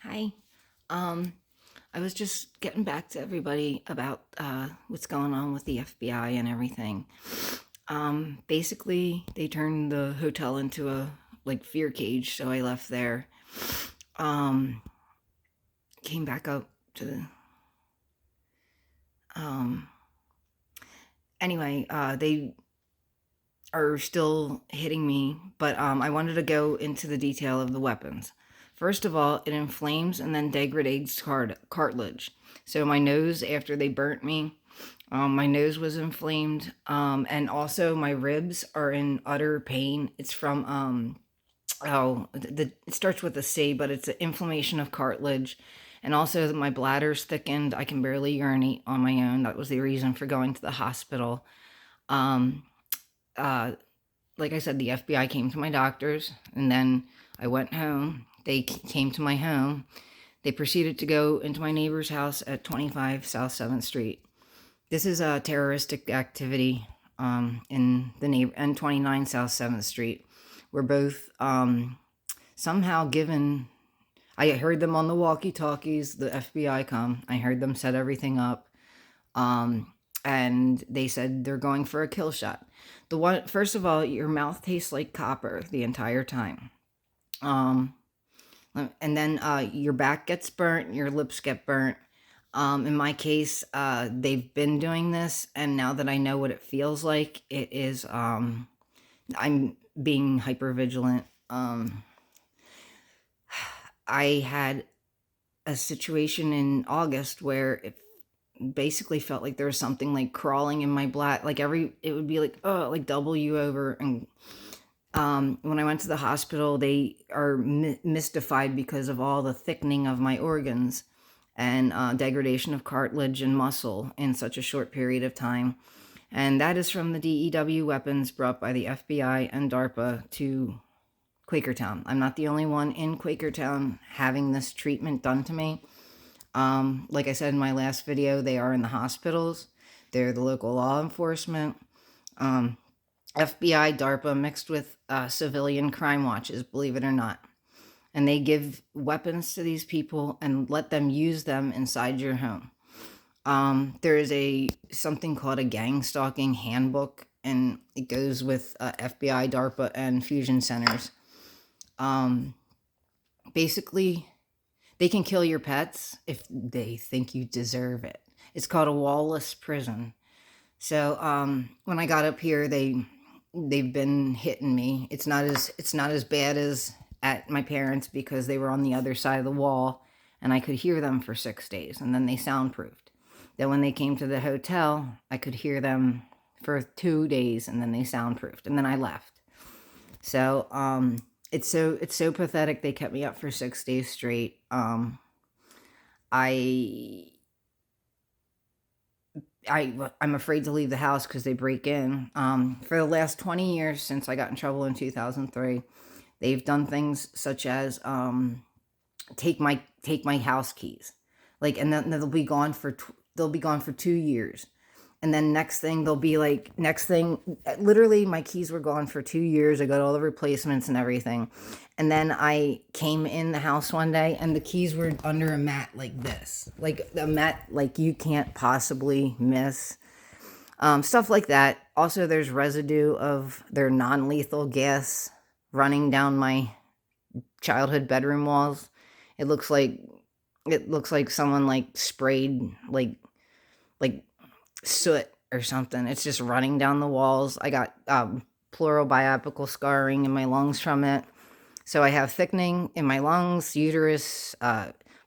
Hi. Um, I was just getting back to everybody about what's going on with the FBI and everything. Basically, they turned the hotel into a fear cage, so I left there. Um, Came back up to the um. Anyway, they are still hitting me, but I wanted to go into the detail of the weapons. First of all, it inflames and then degrades cartilage. So my nose, after they burnt me, my nose was inflamed, and also my ribs are in utter pain. It's from it starts with a C, but it's an inflammation of cartilage, and also my bladder's thickened. I can barely urinate on my own. That was the reason for going to the hospital. Um, uh, like I said, the FBI came to my doctor's, and then I went home. They came to my home. They proceeded to go into my neighbor's house at 25 South 7th Street. This is a terroristic activity in the neighbor and 29 South 7th Street. We're both somehow given. I heard them on the walkie-talkies. The FBI come. I heard them set everything up. And they said they're going for a kill shot. The one, first of all, your mouth tastes like copper the entire time. Um, and then your back gets burnt, your lips get burnt. In my case, they've been doing this, and now that I know what it feels like, it is I'm being hyper vigilant. I had a situation in August where it basically felt like there was something like crawling in my bladder. It would be like, oh, like double you over. And when I went to the hospital, they are mystified because of all the thickening of my organs and degradation of cartilage and muscle in such a short period of time. And that is from the DEW weapons brought by the FBI and DARPA to Quakertown. I'm not the only one in Quakertown having this treatment done to me. Like I said in my last video, they are in the hospitals. They're the local law enforcement. FBI, DARPA mixed with civilian crime watches, believe it or not. And they give weapons to these people and let them use them inside your home. There is something called a gang stalking handbook, and it goes with FBI, DARPA, and fusion centers. Basically, they can kill your pets if they think you deserve it. It's called a wallless prison. So when I got up here, they've been hitting me. It's not as bad as at my parents because they were on the other side of the wall, and I could hear them for 6 days, and then they soundproofed. Then when they came to the hotel, I could hear them for 2 days, and then they soundproofed, and then I left. So it's so pathetic. They kept me up for 6 days straight. I I'm afraid to leave the house because they break in. For the last 20 years since I got in trouble in 2003, they've done things such as take my house keys, and then they'll be gone for 2 years, and then next thing, literally my keys were gone for 2 years. I got all the replacements and everything, and then I came in the house one day and the keys were under a mat like this, like a mat like you can't possibly miss. Stuff like that. Also, there's residue of their non-lethal gas running down my childhood bedroom walls. It looks like someone sprayed like soot or something. It's just running down the walls. I got pleural biapical scarring in my lungs from it. So I have thickening in my lungs, uterus,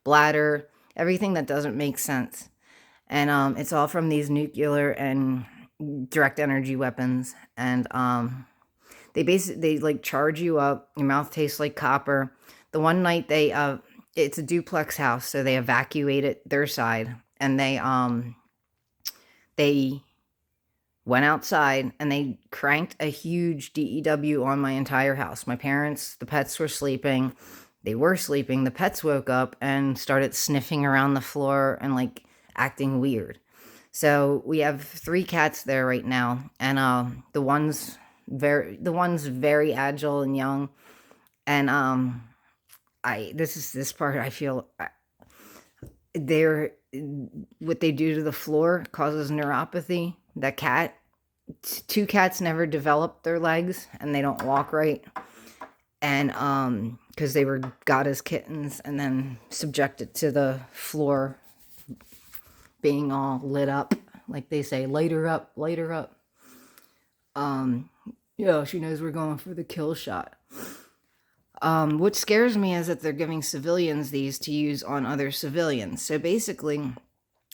bladder, everything that doesn't make sense. And it's all from these nuclear and direct energy weapons. And they charge you up. Your mouth tastes like copper. The one night it's a duplex house, so they evacuated their side, and they went outside and they cranked a huge DEW on my entire house. My parents, the pets were sleeping. They were sleeping. The pets woke up and started sniffing around the floor and acting weird. So we have 3 cats there right now, and the one's very agile and young, and this part I feel they're what they do to the floor causes neuropathy. That cat, two cats never developed their legs and they don't walk right. And because they were got as kittens and then subjected to the floor being all lit up, like they say, light her up, light her up. Yeah, she knows we're going for the kill shot. What scares me is that they're giving civilians these to use on other civilians. So basically,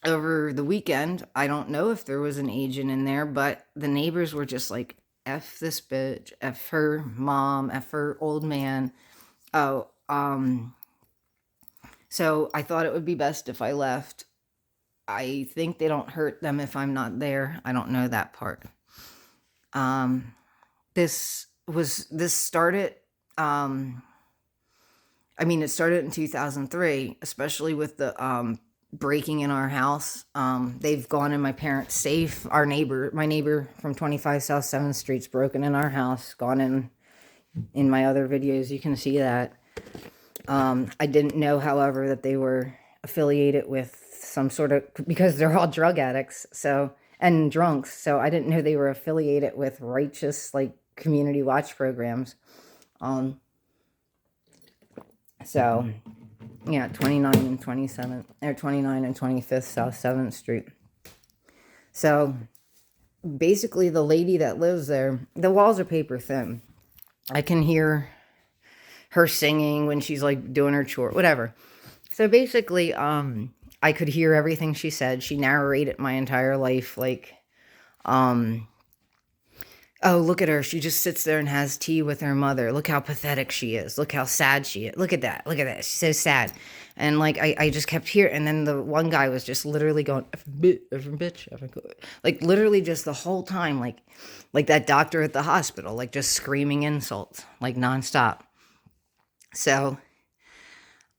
over the weekend, I don't know if there was an agent in there, but the neighbors were just like, F this bitch, F her mom, F her old man. Oh, so I thought it would be best if I left. I think they don't hurt them if I'm not there. I don't know that part. This started, it started in 2003, especially with the breaking in our house. They've gone in my parents' safe. My neighbor from 25 South 7th Street's broken in our house, gone in my other videos. You can see that. I didn't know, however, that they were affiliated with some sort of, because they're all drug addicts, and drunks. So I didn't know they were affiliated with righteous, like, community watch programs. So, yeah, 29 and 27th, or 29 and 25th South 7th Street. So, basically, the lady that lives there, the walls are paper thin. I can hear her singing when she's, like, doing her chore, whatever. So, basically, I could hear everything she said. She narrated my entire life, like, oh, look at her. She just sits there and has tea with her mother. Look how pathetic she is. Look how sad she is. Look at that. Look at that. She's so sad. And, like, I just kept hearing. And then the one guy was just literally going, bitch. Like, literally just the whole time. Like that doctor at the hospital. Like, just screaming insults. Like, nonstop. So,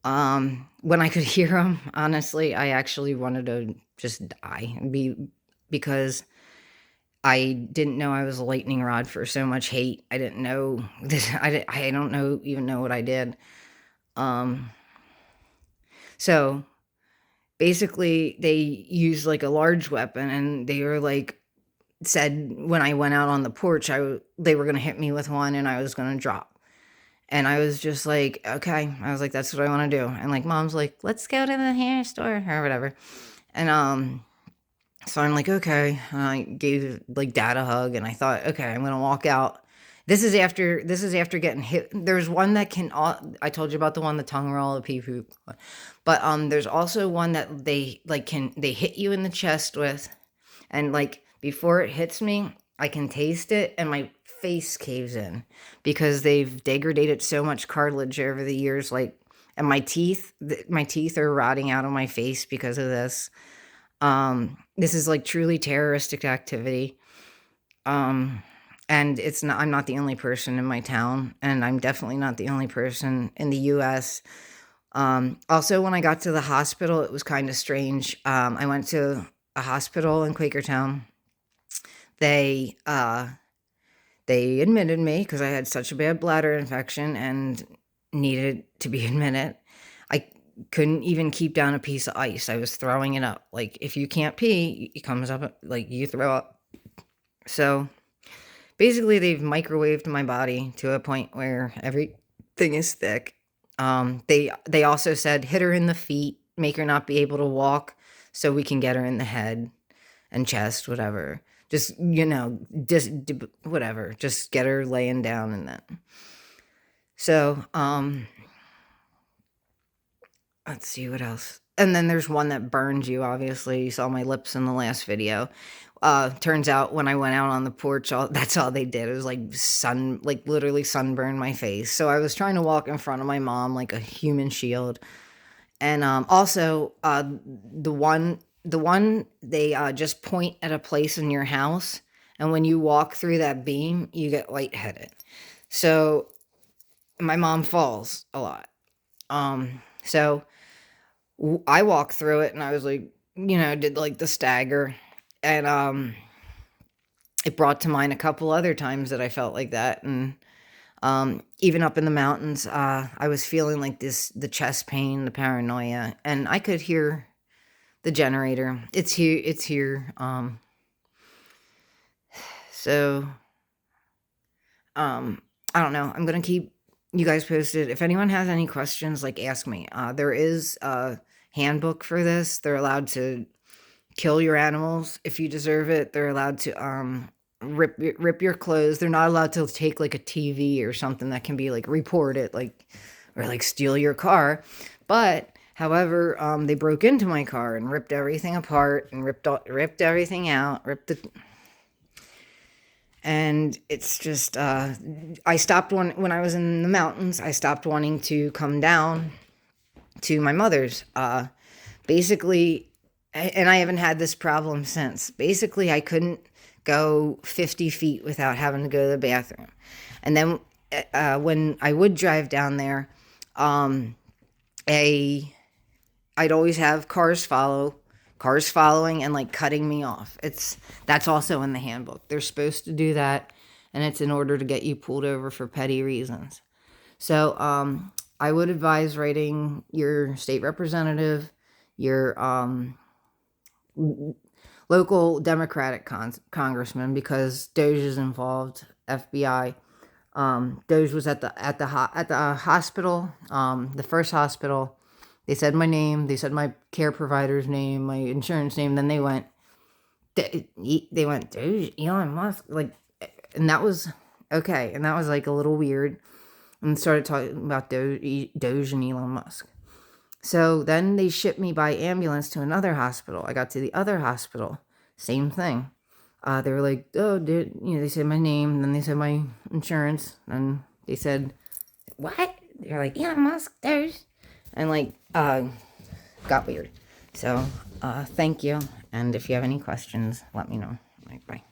when I could hear him, honestly, I actually wanted to just die. Because I didn't know I was a lightning rod for so much hate. I didn't know this. I don't even know what I did. So basically they used like a large weapon, and they were like, said when I went out on the porch, they were going to hit me with one and I was going to drop. And I was just like, okay. I was like, that's what I want to do. And like, mom's like, let's go to the hair store or whatever. And, so I'm like, okay. And I gave like dad a hug, and I thought, okay, I'm going to walk out. This is after getting hit. There's one that can, I told you about the one, the tongue roll, the pee poop. But, there's also one that they hit you in the chest with, and like before it hits me, I can taste it and my face caves in because they've degraded so much cartilage over the years. Like, and my teeth are rotting out of my face because of this. This is like truly terroristic activity. And I'm not the only person in my town, and I'm definitely not the only person in the US. Also, when I got to the hospital, it was kind of strange. I went to a hospital in Quakertown. They admitted me because I had such a bad bladder infection and needed to be admitted. I couldn't even keep down a piece of ice. I was throwing it up. Like, if you can't pee, it comes up, like, you throw up. So, basically, they've microwaved my body to a point where everything is thick. They also said, hit her in the feet, make her not be able to walk, so we can get her in the head and chest, whatever. Just, whatever. Just get her laying down and that. So, let's see what else. And then there's one that burns you, obviously. You saw my lips in the last video. Turns out when I went out on the porch, that's all they did. It was like literally sunburned my face. So I was trying to walk in front of my mom like a human shield. And also, the one they just point at a place in your house, and when you walk through that beam, you get lightheaded. So my mom falls a lot. So I walked through it, and I was like, did like the stagger, and it brought to mind a couple other times that I felt like that, and Even up in the mountains, I was feeling like the chest pain, the paranoia, and I could hear the generator. It's here. It's here. So, I don't know. I'm going to keep you guys posted. If anyone has any questions, like, ask me. There is a handbook for this. They're allowed to kill your animals if you deserve it. They're allowed to rip your clothes. They're not allowed to take like a TV or something that can be like report it, like, or like steal your car. But however, they broke into my car and ripped everything apart and ripped everything out, and it's just I stopped when I was in the mountains. I stopped wanting to come down to my mother's. Basically, and I haven't had this problem since. Basically, I couldn't go 50 feet without having to go to the bathroom. And then when I would drive down there, I'd always have cars following and like cutting me off. That's also in the handbook. They're supposed to do that, and it's in order to get you pulled over for petty reasons. So I would advise writing your state representative, your local Democratic congressman, because Doge is involved. FBI. Doge was at the hospital, the first hospital. They said my name. They said my care provider's name, my insurance name. Then they went Doge, Elon Musk, like, and that was okay. And that was like a little weird. And started talking about Doge and Elon Musk. So then they shipped me by ambulance to another hospital. I got to the other hospital, same thing. They were like, oh, they said my name, and then they said my insurance, and they said, what? They're like, Elon Musk, Doge, and like, got weird. So, thank you, and if you have any questions, let me know. Bye.